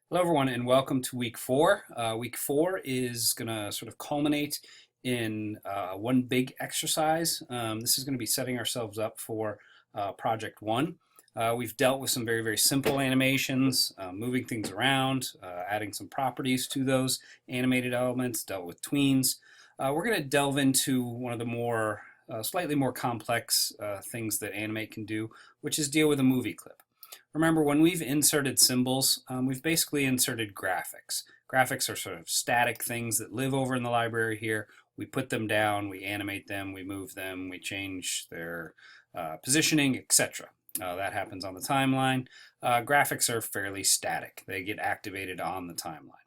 Hello, everyone, and welcome to week four. Week four is going to sort of culminate in one big exercise. This is going to be setting ourselves up for project one. We've dealt with some very simple animations, moving things around, adding some properties to those animated elements, dealt with tweens. We're going to delve into one of the more slightly more complex things that Animate can do, which is deal with a movie clip. Remember, when we've inserted symbols, we've basically inserted graphics. Graphics are sort of static things that live over in the library here. We put them down, we animate them, we move them, we change their positioning, etc. That happens on the timeline. Graphics are fairly static. They get activated on the timeline.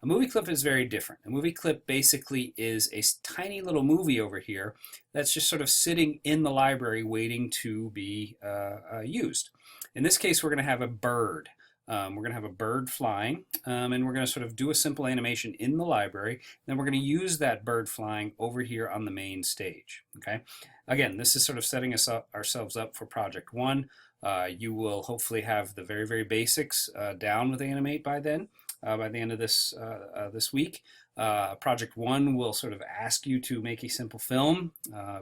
A movie clip is very different. A movie clip basically is a tiny little movie over here that's just sort of sitting in the library waiting to be used. In this case, we're going to have a bird. We're going to have a bird flying, and we're going to sort of do a simple animation in the library. Then we're going to use that bird flying over here on the main stage. Okay. Again, this is sort of setting ourselves up for project one. You will hopefully have the very basics down with Animate by then. By the end of this week. Project one will sort of ask you to make a simple film,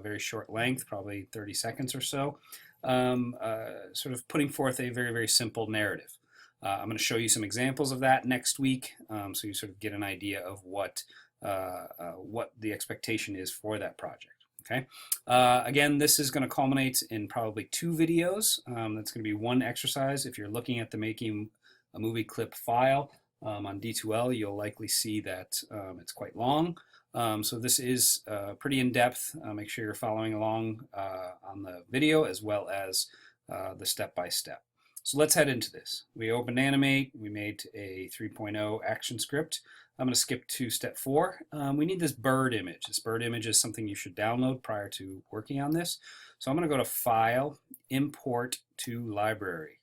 very short length, probably 30 seconds or so, sort of putting forth a very simple narrative. I'm going to show you some examples of that next week, so you sort of get an idea of what the expectation is for that project. Okay. Again, this is going to culminate in probably two videos. That's going to be one exercise. If you're looking at the Making a Movie Clip file, on D2L, you'll likely see that it's quite long. So this is pretty in-depth. Make sure you're following along on the video as well as the step-by-step. So let's head into this. We opened Animate. We made a 3.0 action script. I'm going to skip to step four. We need this bird image. This bird image is something you should download prior to working on this. So I'm going to go to File, Import to Library.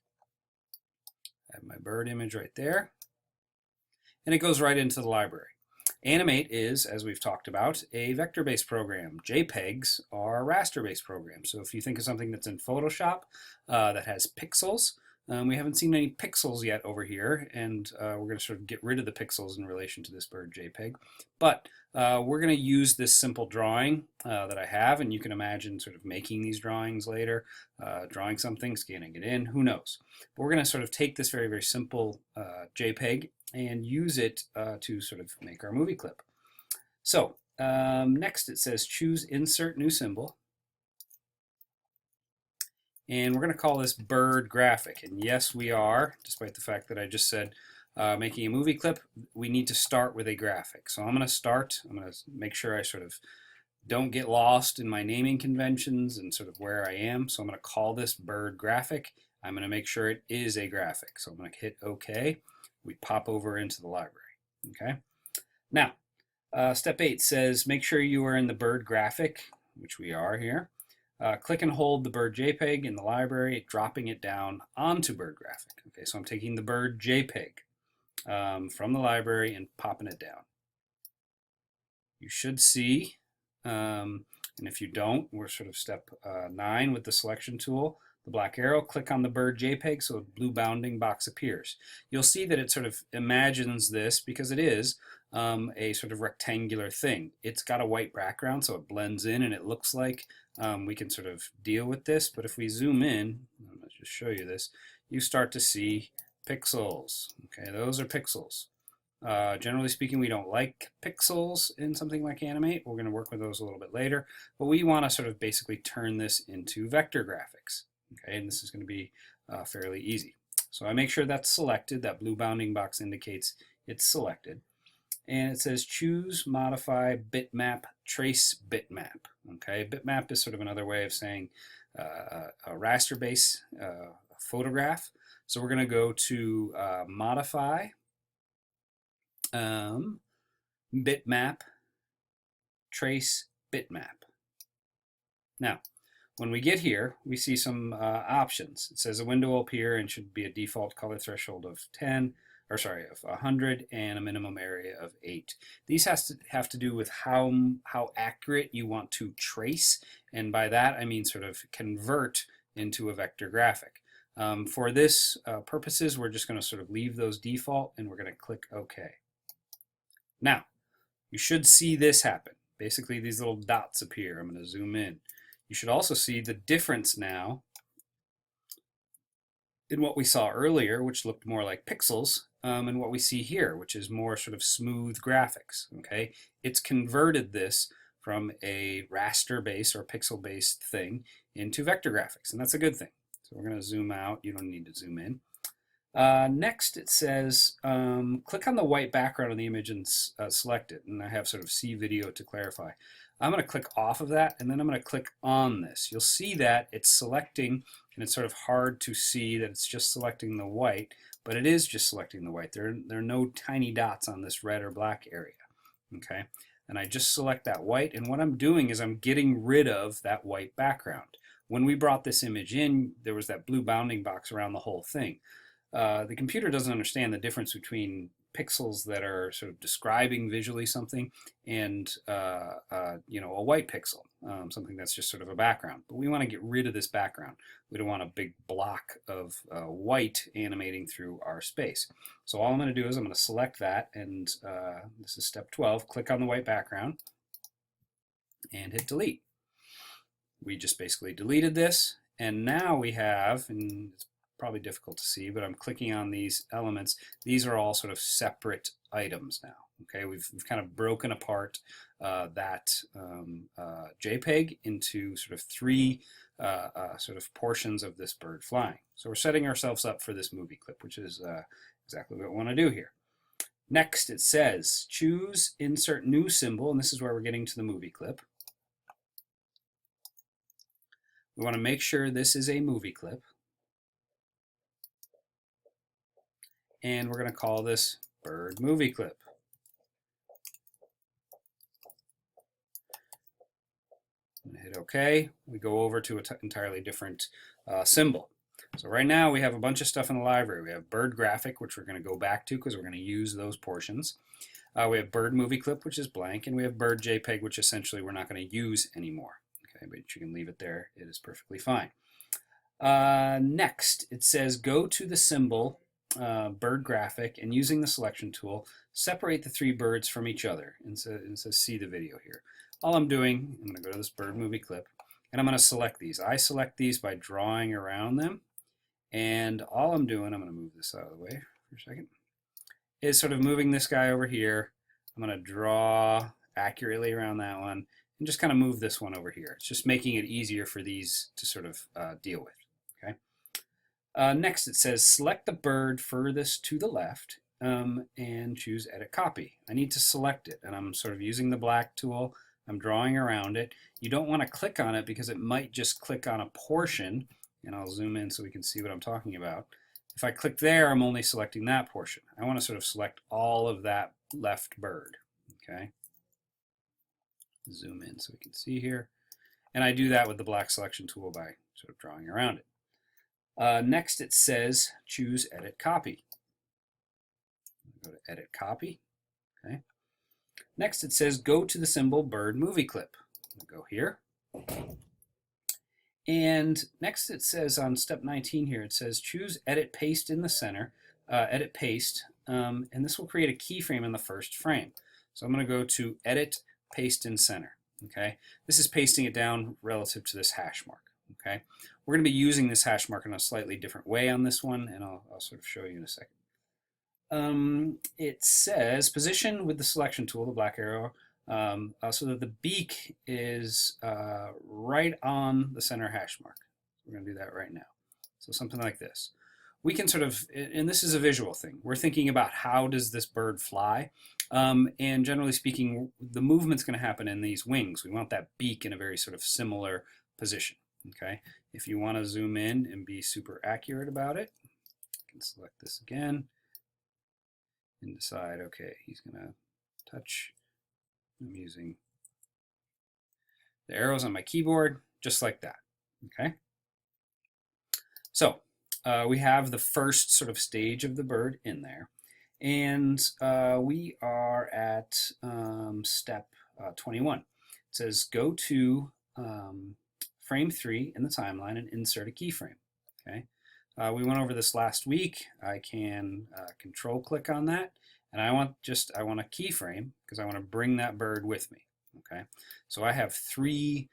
I have my bird image right there. And it goes right into the library. Animate is, as we've talked about, a vector-based program. JPEGs are raster-based programs. So if you think of something that's in Photoshop that has pixels, we haven't seen any pixels yet over here, and we're going to sort of get rid of the pixels in relation to this bird JPEG. But we're going to use this simple drawing that I have, and you can imagine sort of making these drawings later, drawing something, scanning it in, who knows. But we're going to sort of take this very simple JPEG and use it to sort of make our movie clip. So next it says choose insert new symbol. And we're going to call this bird graphic. And yes, we are, despite the fact that I just said making a movie clip, we need to start with a graphic. So I'm going to make sure I sort of don't get lost in my naming conventions and sort of where I am. So I'm going to call this bird graphic. I'm going to make sure it is a graphic. So I'm going to hit OK. We pop over into the library. Okay. Now, step 8 says make sure you are in the bird graphic, which we are here. Click and hold the bird JPEG in the library, dropping it down onto bird graphic. Okay, so I'm taking the bird JPEG from the library and popping it down. You should see, and if you don't, we're sort of step 9 with the selection tool. The black arrow, click on the bird JPEG so a blue bounding box appears. You'll see that it sort of imagines this, because it is a sort of rectangular thing. It's got a white background, so it blends in and it looks like we can sort of deal with this. But if we zoom in, I'm going to just show you this, you start to see pixels. Okay, those are pixels. Generally speaking, we don't like pixels in something like Animate. We're going to work with those a little bit later, but we want to sort of basically turn this into vector graphics. Okay, and this is going to be fairly easy. So I make sure that's selected. That blue bounding box indicates it's selected. And it says choose, modify, bitmap, trace bitmap. Okay, bitmap is sort of another way of saying a raster base photograph. So we're going to go to modify, bitmap, trace bitmap. Now, when we get here, we see some options. It says a window will appear and should be a default color threshold of 100 and a minimum area of 8. These have to do with how accurate you want to trace, and by that I mean sort of convert into a vector graphic. For this purposes, we're just going to sort of leave those default and we're going to click OK. Now, you should see this happen. Basically, these little dots appear. I'm going to zoom in. You should also see the difference now in what we saw earlier, which looked more like pixels, and what we see here, which is more sort of smooth graphics. Okay, it's converted this from a raster-based or pixel-based thing into vector graphics, and that's a good thing. So we're going to zoom out. You don't need to zoom in. Next, it says click on the white background of the image and select it. And I have sort of see video to clarify. I'm going to click off of that, and then I'm going to click on this. You'll see that it's selecting, and it's sort of hard to see that it's just selecting the white, but it is just selecting the white. There are no tiny dots on this red or black area. Okay, and I just select that white, and what I'm doing is I'm getting rid of that white background. When we brought this image in, there was that blue bounding box around the whole thing. The computer doesn't understand the difference between pixels that are sort of describing visually something and you know, a white pixel, something that's just sort of a background. But we want to get rid of this background. We don't want a big block of white animating through our space. So all I'm going to do is I'm going to select that, and this is step 12. Click on the white background and hit delete. We just basically deleted this, and now we have, and it's probably difficult to see, but I'm clicking on these elements. These are all sort of separate items now. Okay, we've kind of broken apart that JPEG into sort of three sort of portions of this bird flying. So we're setting ourselves up for this movie clip, which is exactly what we want to do here. Next, it says choose insert new symbol, and this is where we're getting to the movie clip. We want to make sure this is a movie clip. And we're going to call this bird movie clip. Hit OK. We go over to an entirely different symbol. So right now we have a bunch of stuff in the library. We have bird graphic, which we're going to go back to because we're going to use those portions. We have bird movie clip, which is blank, and we have bird JPEG, which essentially we're not going to use anymore. Okay, but you can leave it there. It is perfectly fine. Next, it says go to the symbol bird graphic, and using the selection tool, separate the three birds from each other. And so it says see the video here. All I'm doing, I'm going to go to this bird movie clip, and I'm going to select these. I select these by drawing around them, and all I'm doing, I'm going to move this out of the way for a second, is sort of moving this guy over here. I'm going to draw accurately around that one, and just kind of move this one over here. It's just making it easier for these to sort of deal with. Okay. Next, it says select the bird furthest to the left and choose edit copy. I need to select it, and I'm sort of using the black tool. I'm drawing around it. You don't want to click on it because it might just click on a portion, and I'll zoom in so we can see what I'm talking about. If I click there, I'm only selecting that portion. I want to sort of select all of that left bird. Okay. Zoom in so we can see here. And I do that with the black selection tool by sort of drawing around it. Next, it says choose edit copy. Go to edit copy. Okay. Next, it says go to the symbol bird movie clip. Go here. And next, it says on step 19 here, it says choose edit paste in the center, edit paste, and this will create a keyframe in the first frame. So I'm going to go to edit paste in center. Okay. This is pasting it down relative to this hash mark. Okay. We're going to be using this hash mark in a slightly different way on this one, and I'll sort of show you in a second. It says position with the selection tool, the black arrow, so that the beak is right on the center hash mark. We're going to do that right now. So something like this. We can sort of, and this is a visual thing, we're thinking about how does this bird fly, and generally speaking, the movement's going to happen in these wings. We want that beak in a very sort of similar position. Okay, if you want to zoom in and be super accurate about it, you can select this again and decide, okay, he's going to touch. I'm using the arrows on my keyboard, just like that. Okay. So we have the first sort of stage of the bird in there, and we are at step 21. It says go to frame 3 in the timeline and insert a keyframe. Okay. We went over this last week. I can control click on that, and I want a keyframe because I want to bring that bird with me. Okay, so I have three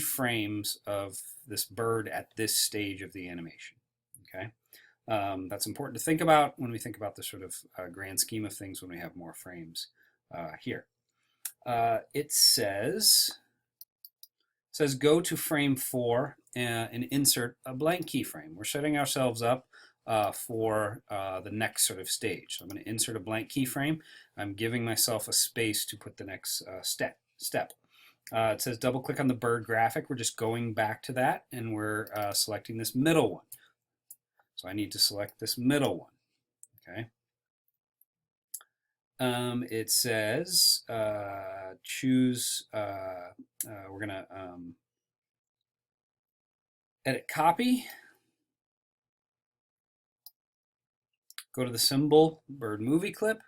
frames of this bird at this stage of the animation. Okay, that's important to think about when we think about the sort of grand scheme of things when we have more frames here. It says go to frame 4 and insert a blank keyframe. We're setting ourselves up for the next sort of stage. So I'm going to insert a blank keyframe. I'm giving myself a space to put the next step. It says double click on the bird graphic. We're just going back to that, and we're selecting this middle one. So I need to select this middle one. Okay. It says choose, we're going to edit copy, go to the symbol bird movie clip,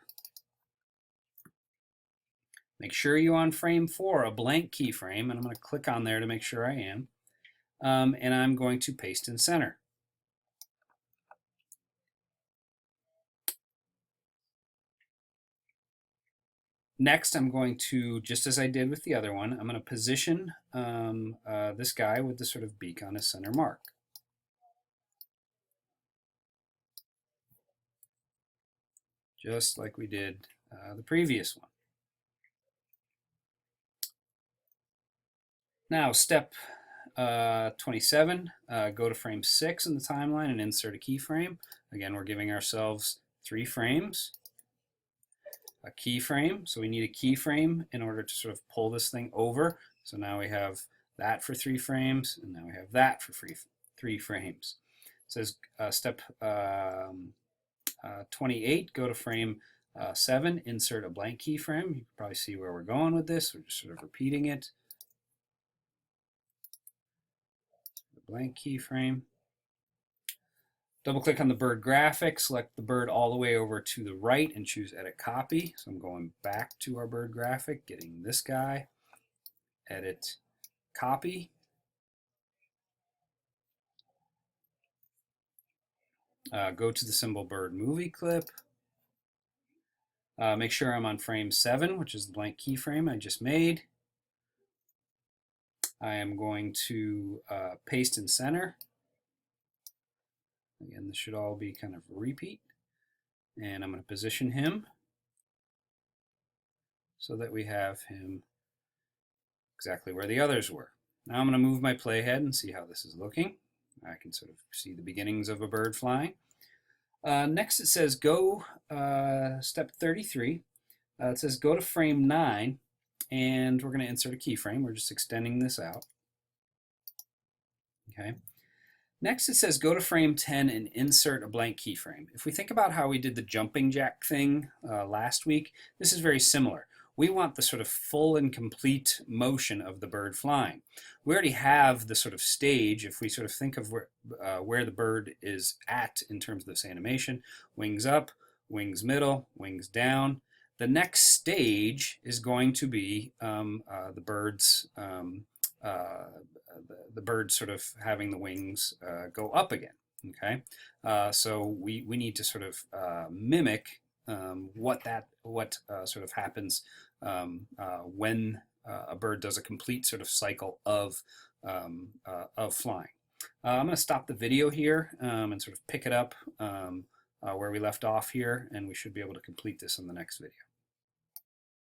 make sure you're on frame 4, a blank keyframe, and I'm going to click on there to make sure I am, and I'm going to paste in center. Next, I'm going to, just as I did with the other one, I'm going to position this guy with the sort of beak on his center mark. Just like we did the previous one. Now, step 27, go to frame 6 in the timeline and insert a keyframe. Again, we're giving ourselves 3 frames. A keyframe, so we need a keyframe in order to sort of pull this thing over. So now we have that for 3 frames, and now we have that for 3 frames. It says step 28, go to frame 7, insert a blank keyframe. You can probably see where we're going with this. We're just sort of repeating it. The blank keyframe. Double click on the bird graphic, select the bird all the way over to the right and choose edit copy. So I'm going back to our bird graphic, getting this guy, edit copy. Go to the symbol bird movie clip. Make sure I'm on frame 7, which is the blank keyframe I just made. I am going to paste in center. Again, this should all be kind of a repeat. And I'm going to position him so that we have him exactly where the others were. Now I'm going to move my playhead and see how this is looking. I can sort of see the beginnings of a bird flying. Next it says go, step 33. It says go to frame 9, and we're going to insert a keyframe. We're just extending this out. Okay. Next it says go to frame 10 and insert a blank keyframe. If we think about how we did the jumping jack thing last week, this is very similar. We want the sort of full and complete motion of the bird flying. We already have the sort of stage, if we sort of think of where the bird is at in terms of this animation, wings up, wings middle, wings down. The next stage is going to be the bird's the bird sort of having the wings go up again. Okay, so we need to sort of mimic what sort of happens when a bird does a complete sort of cycle of flying. I'm going to stop the video here and sort of pick it up where we left off here, and we should be able to complete this in the next video.